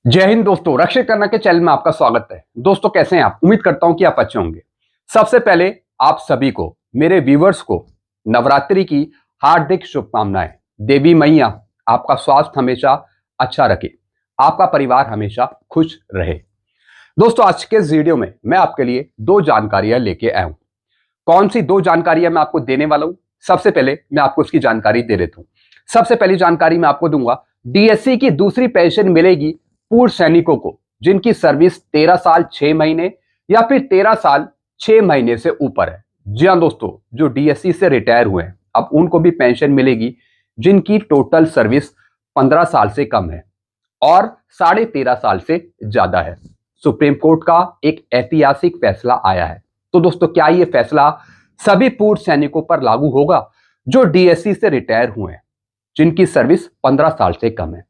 जय हिंद दोस्तों, रक्षित करना के चैनल में आपका स्वागत है। दोस्तों कैसे हैं आप? उम्मीद करता हूं कि आप अच्छे होंगे। सबसे पहले आप सभी को, मेरे व्यूवर्स को नवरात्रि की हार्दिक शुभकामनाएं। देवी मैया आपका स्वास्थ्य हमेशा अच्छा रखे, आपका परिवार हमेशा खुश रहे। दोस्तों आज के इस वीडियो में मैं आपके लिए दो जानकारियां लेके आया हूं। कौन सी दो जानकारियां मैं आपको देने वाला हूं? सबसे पहले मैं आपको उसकी जानकारी दे देता हूं। सबसे पहली जानकारी मैं आपको दूंगा, डीएससी की दूसरी पेंशन मिलेगी पूर्व सैनिकों को जिनकी सर्विस 13 साल 6 महीने या फिर 13 साल 6 महीने से ऊपर है। जी हां दोस्तों, जो डीएससी से रिटायर हुए हैं अब उनको भी पेंशन मिलेगी जिनकी टोटल सर्विस 15 साल से कम है और 13.5 साल से ज्यादा है। सुप्रीम कोर्ट का एक ऐतिहासिक फैसला आया है। तो दोस्तों क्या यह फैसला सभी पूर्व सैनिकों पर लागू होगा जो डीएससी से रिटायर हुए हैं जिनकी सर्विस 15 साल से कम है?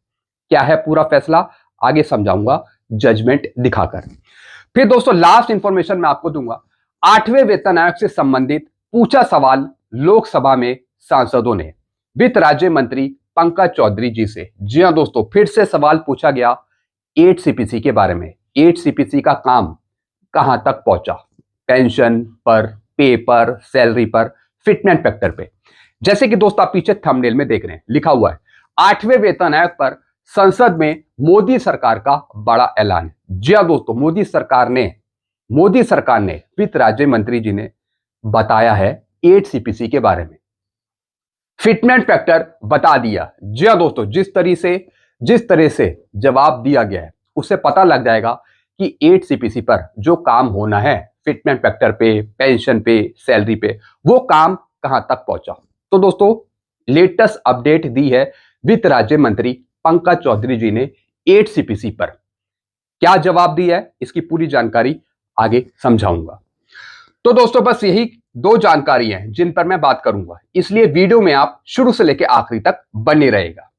क्या है पूरा फैसला, आगे समझाऊंगा जजमेंट दिखाकर। फिर दोस्तों लास्ट इंफॉर्मेशन मैं आपको दूंगा, 8वें वेतन आयोग से संबंधित पूछा सवाल लोकसभा में सांसदों ने वित्त राज्य मंत्री पंकज चौधरी जी से। जी हां दोस्तों, फिर से सवाल पूछा गया 8 सीपीसी के बारे में। 8 सीपीसी का काम कहां तक पहुंचा? पेंशन पर, पे पर, सैलरी पर, फिटमेंट फैक्टर पे। जैसे कि दोस्तों आप पीछे थंबनेल में देख रहे हैं, लिखा हुआ है 8वें वेतन आयोग पर संसद में मोदी सरकार का बड़ा ऐलान। जी हां दोस्तों, मोदी सरकार ने वित्त राज्य मंत्री जी ने बताया है 8 सीपीसी के बारे में, फिटमेंट फैक्टर बता दिया। जी हां दोस्तों, जिस तरह से जवाब दिया गया है उससे पता लग जाएगा कि 8 सीपीसी पर जो काम होना है, फिटमेंट फैक्टर पे, पेंशन पे, सैलरी पे, वो काम कहां तक पहुंचा। तो दोस्तों लेटेस्ट अपडेट दी है वित्त राज्य मंत्री पंकज चौधरी जी ने 8 सीपीसी पर। क्या जवाब दिया है इसकी पूरी जानकारी आगे समझाऊंगा। तो दोस्तों बस यही दो जानकारी हैं जिन पर मैं बात करूंगा, इसलिए वीडियो में आप शुरू से लेकर आखिरी तक बने रहेगा।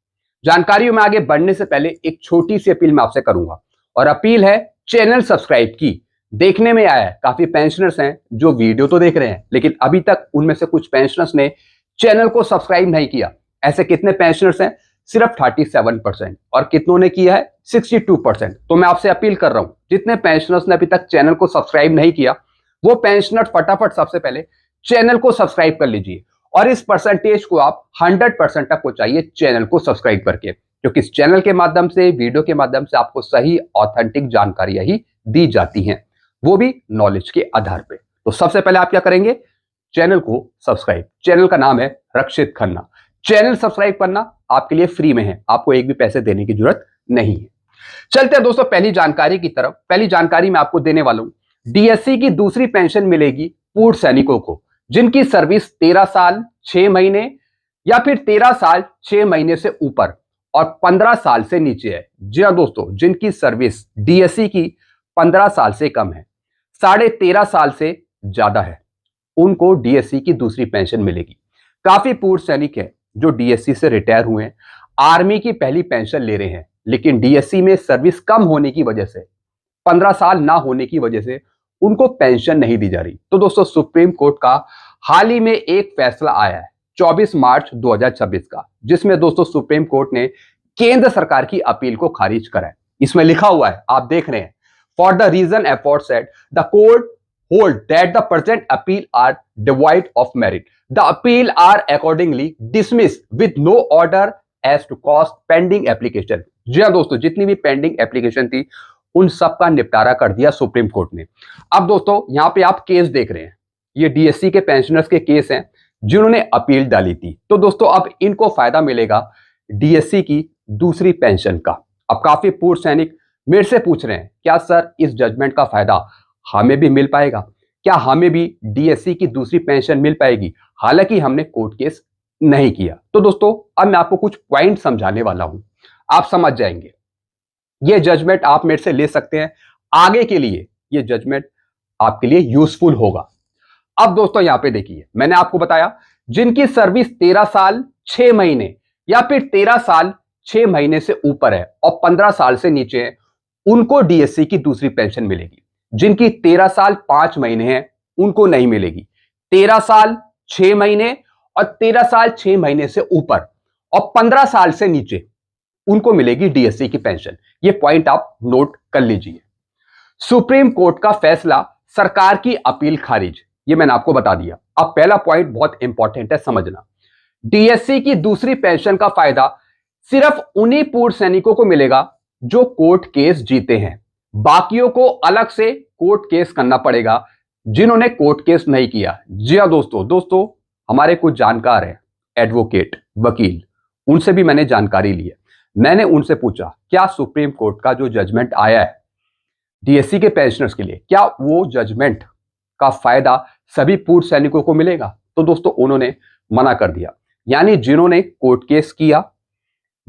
जानकारियों में आगे बढ़ने से पहले एक छोटी सी अपील मैं आपसे करूंगा, और अपील है चैनल सब्सक्राइब की। देखने में आया है काफी पेंशनर्स हैं जो वीडियो तो देख रहे हैं लेकिन अभी तक उनमें से कुछ पेंशनर्स ने चैनल को सब्सक्राइब नहीं किया। ऐसे कितने पेंशनर्स हैं? सिर्फ 37%, और कितनों ने किया है? 62%। तो मैं आपसे अपील कर रहा हूं, जितने पेंशनर्स ने अभी तक चैनल को सब्सक्राइब नहीं किया वो पेंशनर फटाफट सबसे पहले चैनल को सब्सक्राइब कर लीजिए और इस परसेंटेज को आप 100% तक पहुंचाइए चैनल को सब्सक्राइब करके, क्योंकि इस चैनल के माध्यम से, वीडियो के माध्यम से आपको सही ऑथेंटिक जानकारियां ही दी जाती हैं, वो भी नॉलेज के आधार पे। तो सबसे पहले आप क्या करेंगे? चैनल को सब्सक्राइब। चैनल का नाम है रक्षित खन्ना। चैनल सब्सक्राइब करना आपके लिए फ्री में है, आपको एक भी पैसे देने की जरूरत नहीं है। चलते हैं दोस्तों पहली जानकारी की तरफ। पहली जानकारी मैं आपको देने वाला हूं, डीएससी की दूसरी पेंशन मिलेगी पूर्व सैनिकों को जिनकी सर्विस 13 साल 6 महीने या फिर 13 साल 6 महीने से ऊपर और 15 साल से नीचे है। जी हां दोस्तों, जिनकी सर्विस डीएससी की 15 साल से कम है, 13.5 साल से ज्यादा है, उनको डीएससी की दूसरी पेंशन मिलेगी। काफी पूर्व सैनिक है जो डीएससी से रिटायर हुए हैं, आर्मी की पहली पेंशन ले रहे हैं, लेकिन डीएससी में सर्विस कम होने की वजह से, 15 साल ना होने की वजह से उनको पेंशन नहीं दी जा रही। तो दोस्तों सुप्रीम कोर्ट का हाल ही में एक फैसला आया है 24 मार्च 2026 का, जिसमें दोस्तों सुप्रीम कोर्ट ने केंद्र सरकार की अपील को खारिज करा है। इसमें लिखा हुआ है, आप देख रहे हैं, for the reason aforesaid the court hold that the present appeal are devoid of merit. The appeal are accordingly dismissed with no order as to cost pending application. जी हां दोस्तों, जितनी भी पेंडिंग एप्लीकेशन थी उन सब का निपटारा कर दिया सुप्रीम कोर्ट ने। अब दोस्तों यहां पे आप केस देख रहे हैं, ये डीएससी के पेंशनर्स के केस हैं जिन्होंने अपील डाली थी। तो दोस्तों अब इनको फायदा मिलेगा डीएससी की दूसरी पेंशन का। अब काफी पूर्व सैनिक मेरे से पूछ रहे हैं, क्या सर इस जजमेंट का फायदा हमें भी मिल पाएगा? क्या हमें भी डीएससी की दूसरी पेंशन मिल पाएगी? हालांकि हमने कोर्ट केस नहीं किया। तो दोस्तों अब मैं आपको कुछ पॉइंट समझाने वाला हूं, आप समझ जाएंगे। यह जजमेंट आप मेरे से ले सकते हैं, आगे के लिए यह जजमेंट आपके लिए यूजफुल होगा। अब दोस्तों यहां पे देखिए, मैंने आपको बताया जिनकी सर्विस 13 साल 6 महीने या फिर 13 साल 6 महीने से ऊपर है और 15 साल से नीचे है, उनको डीएससी की दूसरी पेंशन मिलेगी। जिनकी 13 साल 5 महीने हैं उनको नहीं मिलेगी। 13 साल 6 महीने और 13 साल 6 महीने से ऊपर और 15 साल से नीचे उनको मिलेगी डीएससी की पेंशन। ये पॉइंट आप नोट कर लीजिए। सुप्रीम कोर्ट का फैसला, सरकार की अपील खारिज, ये मैंने आपको बता दिया। अब पहला पॉइंट बहुत इंपॉर्टेंट है समझना। डीएससी की दूसरी पेंशन का फायदा सिर्फ उन्हीं पूर्व सैनिकों को मिलेगा जो कोर्ट केस जीते हैं। बाकियों को अलग से कोर्ट केस करना पड़ेगा जिन्होंने कोर्ट केस नहीं किया। जी हाँ दोस्तों, हमारे कुछ जानकार हैं, एडवोकेट, वकील, उनसे भी मैंने जानकारी ली है। मैंने उनसे पूछा क्या सुप्रीम कोर्ट का जो जजमेंट आया है डीएससी के पेंशनर्स के लिए, क्या वो जजमेंट का फायदा सभी पूर्व सैनिकों को मिलेगा? तो दोस्तों उन्होंने मना कर दिया। यानी जिन्होंने कोर्ट केस किया,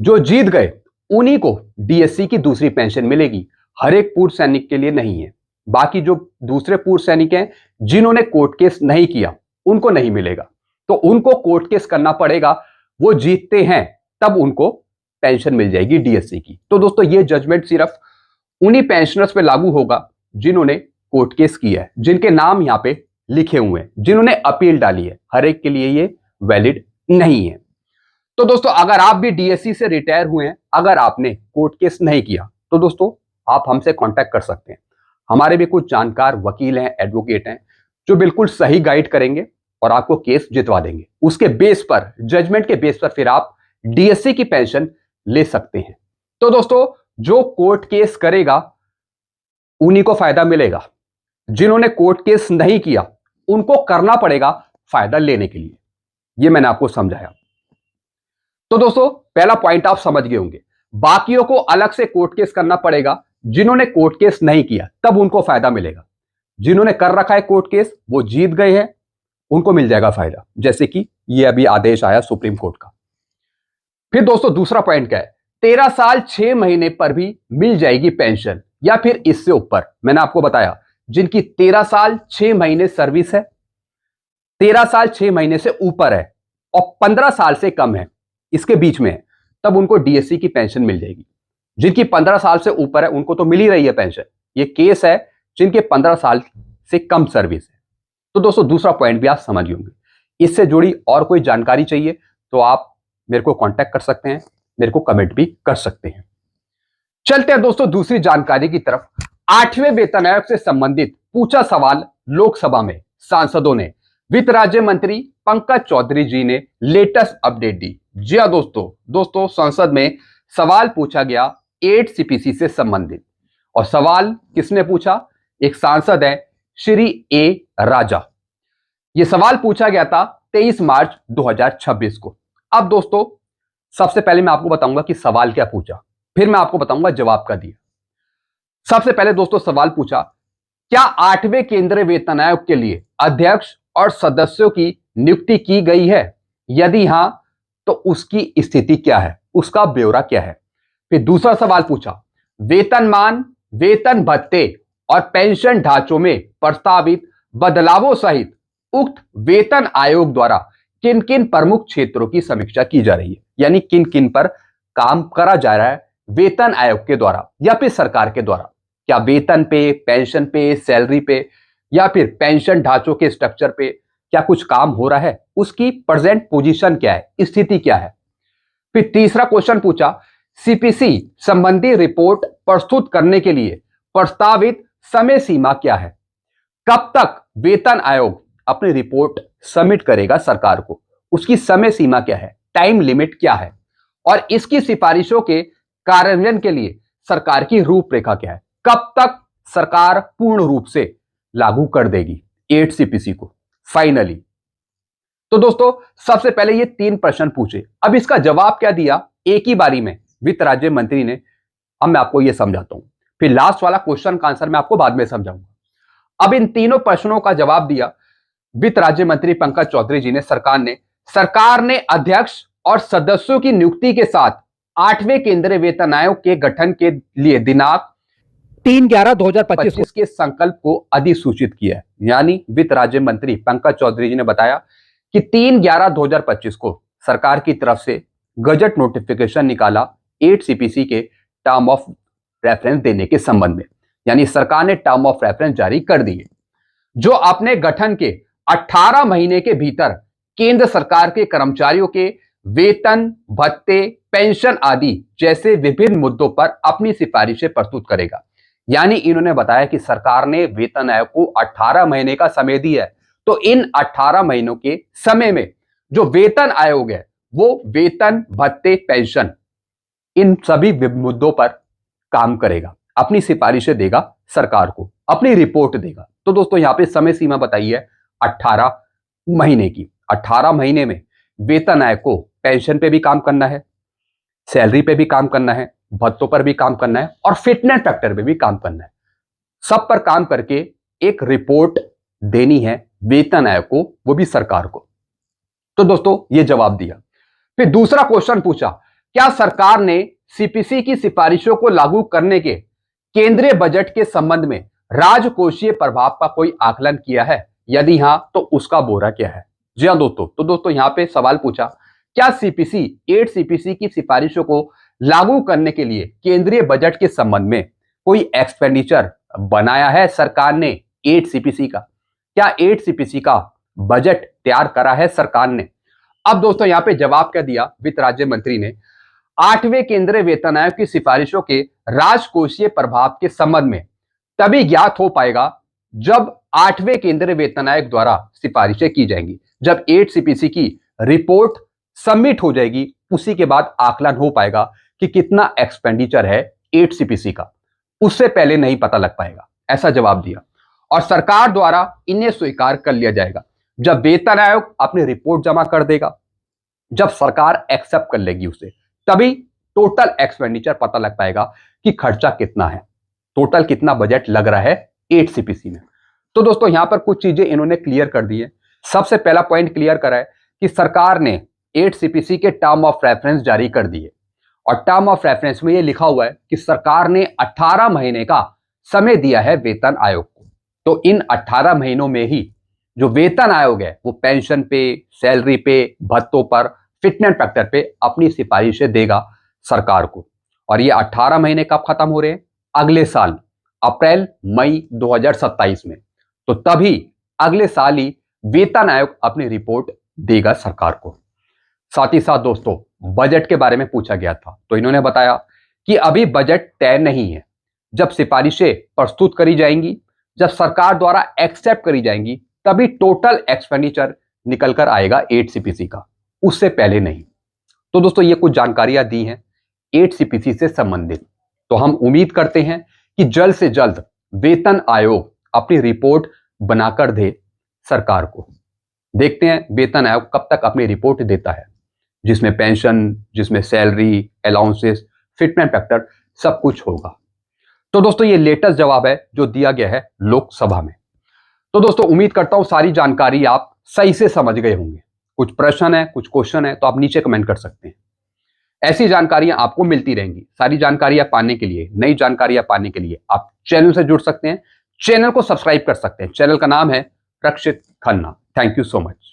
जो जीत गए, उन्हीं को डीएससी की दूसरी पेंशन मिलेगी, हर एक पूर्व सैनिक के लिए नहीं है। बाकी जो दूसरे पूर्व सैनिक हैं जिन्होंने कोर्ट केस नहीं किया, उनको नहीं मिलेगा। तो उनको कोर्ट केस करना पड़ेगा, वो जीतते हैं तब उनको पेंशन मिल जाएगी डीएससी की। तो दोस्तों ये जजमेंट सिर्फ उन्हीं पेंशनर्स पे लागू होगा जिन्होंने कोर्ट केस किया है, जिनके नाम यहां पे लिखे हुए हैं, जिन्होंने अपील डाली है। हर एक के लिए ये वैलिड नहीं है। तो दोस्तों अगर आप भी डीएससी से रिटायर हुए हैं, अगर आपने कोर्ट केस नहीं किया, तो दोस्तों आप हमसे कांटेक्ट कर सकते हैं। हमारे भी कुछ जानकार वकील हैं, एडवोकेट हैं, जो बिल्कुल सही गाइड करेंगे और आपको केस जितवा देंगे। उसके बेस पर, जजमेंट के बेस पर फिर आप डीएससी की पेंशन ले सकते हैं। तो दोस्तों जो कोर्ट केस करेगा उन्हीं को फायदा मिलेगा, जिन्होंने कोर्ट केस नहीं किया उनको करना पड़ेगा फायदा लेने के लिए। यह मैंने आपको समझाया। तो दोस्तों पहला पॉइंट आप समझ गए होंगे, बाकियों को अलग से कोर्ट केस करना पड़ेगा, जिन्होंने कोर्ट केस नहीं किया तब उनको फायदा मिलेगा। जिन्होंने कर रखा है कोर्ट केस, वो जीत गए हैं, उनको मिल जाएगा फायदा, जैसे कि ये अभी आदेश आया सुप्रीम कोर्ट का। फिर दोस्तों दूसरा पॉइंट क्या है, 13 साल 6 महीने पर भी मिल जाएगी पेंशन, या फिर इससे ऊपर। मैंने आपको बताया जिनकी 13 साल 6 महीने सर्विस है, 13 साल 6 महीने से ऊपर है और 15 साल से कम है, इसके बीच में है, तब उनको डीएससी की पेंशन मिल जाएगी। जिनकी 15 साल से ऊपर है उनको तो मिल ही रही है पेंशन। ये केस है जिनके 15 साल से कम सर्विस है। तो दोस्तों दूसरा पॉइंट भी आप समझ होंगे। इससे जुड़ी और कोई जानकारी चाहिए तो आप मेरे को कांटेक्ट कर सकते हैं, मेरे को कमेंट भी कर सकते हैं। चलते हैं दोस्तों दूसरी जानकारी की तरफ। 8वें वेतन आयोग से संबंधित पूछा सवाल लोकसभा में सांसदों ने वित्त राज्य मंत्री पंकज चौधरी जी ने लेटेस्ट अपडेट दी। जी हां दोस्तों संसद में सवाल पूछा गया 8 सीपीसी से संबंधित। और सवाल किसने पूछा? एक सांसद है श्री ए राजा। यह सवाल पूछा गया था 23 मार्च 2026 को। अब दोस्तों सबसे पहले मैं आपको बताऊंगा कि सवाल क्या पूछा, फिर मैं आपको बताऊंगा जवाब क्या दिया। सबसे पहले दोस्तों सवाल पूछा, क्या 8वें केंद्रीय वेतन आयोग के लिए अध्यक्ष और सदस्यों की नियुक्ति की गई है? यदि हां तो उसकी स्थिति क्या है, उसका ब्यौरा क्या है? फिर दूसरा सवाल पूछा, वेतनमान, वेतन भत्ते और पेंशन ढांचों में प्रस्तावित बदलावों सहित उक्त वेतन आयोग द्वारा किन किन प्रमुख क्षेत्रों की समीक्षा की जा रही है, यानी किन किन पर काम करा जा रहा है वेतन आयोग के द्वारा या फिर सरकार के द्वारा। क्या वेतन पे, पेंशन पे, सैलरी पे, या फिर पेंशन ढांचों के स्ट्रक्चर पे क्या कुछ काम हो रहा है, उसकी प्रेजेंट पोजीशन क्या है, स्थिति क्या है। फिर तीसरा क्वेश्चन पूछा, सीपीसी संबंधी रिपोर्ट प्रस्तुत करने के लिए प्रस्तावित समय सीमा क्या है? कब तक वेतन आयोग अपनी रिपोर्ट सबमिट करेगा सरकार को, उसकी समय सीमा क्या है, टाइम लिमिट क्या है, और इसकी सिफारिशों के कार्यान्वयन के लिए सरकार की रूपरेखा क्या है, कब तक सरकार पूर्ण रूप से लागू कर देगी 8 सीपीसी को फाइनली। तो दोस्तों सबसे पहले ये 3 प्रश्न पूछे, अब इसका जवाब क्या दिया एक ही बारी में वित्त राज्य मंत्री ने, अब मैं आपको ये समझाता हूं। फिर लास्ट वाला क्वेश्चन का आंसर मैं आपको बाद में समझाऊंगा। अब इन तीनों प्रश्नों का जवाब दिया वित्त राज्य मंत्री पंकज चौधरी जी ने। सरकार ने अध्यक्ष और सदस्यों की नियुक्ति के साथ 8वें केंद्रीय वेतन आयोग के गठन के लिए दिनांक 3/11/2025 के संकल्प को अधिसूचित किया है। यानी वित्त राज्य मंत्री पंकज चौधरी जी ने बताया कि 3/11/2025 को सरकार की तरफ से गजट नोटिफिकेशन निकाला 8 सीपीसी के टर्म ऑफ रेफरेंस देने के संबंध में। यानी सरकार ने टर्म ऑफ रेफरेंस जारी कर दिए, जो अपने गठन के 18 महीने के भीतर केंद्र सरकार के कर्मचारियों के वेतन, भत्ते, पेंशन आदि जैसे विभिन्न मुद्दों पर अपनी सिफारिशें प्रस्तुत करेगा। यानी इन्होंने बताया कि सरकार ने वेतन आयोग को 18 महीने का समय दिया है, तो इन 18 महीनों के समय में जो वेतन आयोग है वो वेतन, भत्ते, पेंशन इन सभी मुद्दों पर काम करेगा, अपनी सिफारिशें देगा सरकार को, अपनी रिपोर्ट देगा। तो दोस्तों यहां पे समय सीमा बताई है 18 महीने की। 18 महीने में वेतन आयोग को पेंशन पे भी काम करना है, सैलरी पे भी काम करना है, भत्तों पर भी काम करना है और फिटनेस फैक्टर पे भी काम करना है। सब पर काम करके एक रिपोर्ट देनी है वेतन आयोग को, वो भी सरकार को। तो दोस्तों ये जवाब दिया। फिर दूसरा क्वेश्चन पूछा, क्या सरकार ने सीपीसी की सिफारिशों को लागू करने के केंद्रीय बजट के संबंध में राजकोषीय प्रभाव का कोई आकलन किया है? यदि हां तो उसका ब्यौरा क्या है? जी हां दोस्तों, तो दोस्तों यहां पे सवाल पूछा, क्या सीपीसी 8 सीपीसी की सिफारिशों को लागू करने के लिए केंद्रीय बजट के संबंध में कोई एक्सपेंडिचर बनाया है सरकार ने 8 सीपीसी का? क्या 8 सीपीसी का बजट तैयार करा है सरकार ने? अब दोस्तों यहां पे जवाब क्या दिया वित्त राज्य मंत्री ने, 8वें केंद्रीय वेतन आयोग की सिफारिशों के राजकोषीय प्रभाव के संबंध में तभी ज्ञात हो पाएगा जब 8वें केंद्रीय वेतन आयोग द्वारा सिफारिशें की जाएंगी, जब 8 सीपीसी की रिपोर्ट सबमिट हो जाएगी, उसी के बाद आकलन हो पाएगा कि कितना एक्सपेंडिचर है 8 सीपीसी का। उससे पहले नहीं पता लग पाएगा, ऐसा जवाब दिया। और सरकार द्वारा इन्हें स्वीकार कर लिया जाएगा जब वेतन आयोग अपनी रिपोर्ट जमा कर देगा, जब सरकार एक्सेप्ट कर लेगी उसे, तभी टोटल एक्सपेंडिचर पता लग पाएगा कि खर्चा कितना है, टोटल कितना बजट लग रहा है 8 सीपीसी में। तो दोस्तों यहां पर कुछ चीजें इन्होंने क्लियर कर दी है। सबसे पहला पॉइंट क्लियर करा है कि सरकार ने 8 सीपीसी के टर्म ऑफ रेफरेंस जारी कर दिए और टर्म ऑफ रेफरेंस में यह लिखा हुआ है कि सरकार ने 18 महीने का समय दिया है वेतन आयोग को। तो इन 18 महीनों में ही जो वेतन आयोग है वो पेंशन पे, सैलरी पे, भत्तों पर, फिटनेस फैक्टर पे अपनी सिफारिशें देगा सरकार को। और ये 18 महीने कब खत्म हो रहे हैं? अगले साल अप्रैल मई 2027 में। तो तभी अगले साल ही वेतन आयोग अपनी रिपोर्ट देगा सरकार को। साथ ही साथ दोस्तों बजट के बारे में पूछा गया था, तो इन्होंने बताया कि अभी बजट तय नहीं है। जब सिफारिशें प्रस्तुत करी जाएंगी, जब सरकार द्वारा एक्सेप्ट करी जाएंगी, तभी टोटल एक्सपेंडिचर निकल कर आएगा 8 सीपीसी का, उससे पहले नहीं। तो दोस्तों ये कुछ जानकारियां दी हैं 8 सीपीसी से संबंधित। तो हम उम्मीद करते हैं कि जल्द से जल्द वेतन आयोग अपनी रिपोर्ट बनाकर दे सरकार को। देखते हैं वेतन आयोग कब तक अपनी रिपोर्ट देता है, जिसमें पेंशन, जिसमें सैलरी, अलाउंसेस, फिटनेस फैक्टर सब कुछ होगा। तो दोस्तों ये लेटेस्ट जवाब है जो दिया गया है लोकसभा में। तो दोस्तों उम्मीद करता हूं सारी जानकारी आप सही से समझ गए होंगे। कुछ प्रश्न है, कुछ क्वेश्चन है तो आप नीचे कमेंट कर सकते हैं। ऐसी जानकारियां आपको मिलती रहेंगी। सारी जानकारियां पाने के लिए, नई जानकारियां पाने के लिए आप चैनल से जुड़ सकते हैं, चैनल को सब्सक्राइब कर सकते हैं। चैनल का नाम है Rakshit Khanna. Thank you so much.